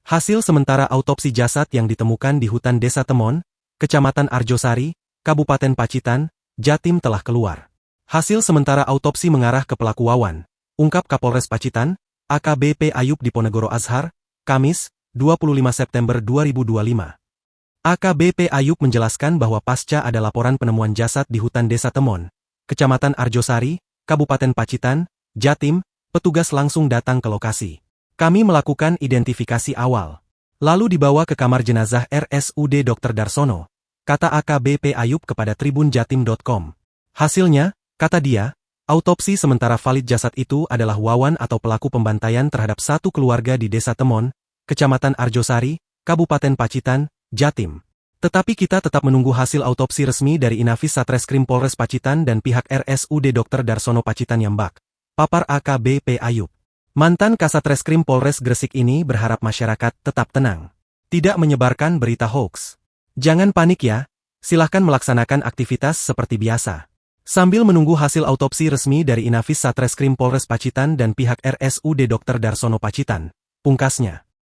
Hasil sementara autopsi jasad yang ditemukan di hutan Desa Temon, Kecamatan Arjosari, Kabupaten Pacitan, Jatim telah keluar. Hasil sementara autopsi mengarah ke pelaku Wawan, ungkap Kapolres Pacitan, AKBP Ayub Diponegoro Azhar, Kamis, 25 September 2025. AKBP Ayub menjelaskan bahwa pasca ada laporan penemuan jasad di hutan Desa Temon, Kecamatan Arjosari, Kabupaten Pacitan, Jatim, petugas langsung datang ke lokasi. Kami melakukan identifikasi awal. Lalu dibawa ke kamar jenazah RSUD Dr. Darsono, kata AKBP Ayub kepada tribunjatim.com. Hasilnya, kata dia, autopsi sementara valid jasad itu adalah Wawan atau pelaku pembantaian terhadap satu keluarga di Desa Temon, Kecamatan Arjosari, Kabupaten Pacitan, Jatim. Tetapi kita tetap menunggu hasil autopsi resmi dari Inafis Satreskrim Polres Pacitan dan pihak RSUD Dr. Darsono Pacitan Yambak, papar AKBP Ayub. Mantan Kasat Reskrim Polres Gresik ini berharap masyarakat tetap tenang. Tidak menyebarkan berita hoax. Jangan panik ya, silahkan melaksanakan aktivitas seperti biasa. Sambil menunggu hasil autopsi resmi dari Inafis Satreskrim Polres Pacitan dan pihak RSUD Dr. Darsono Pacitan, pungkasnya.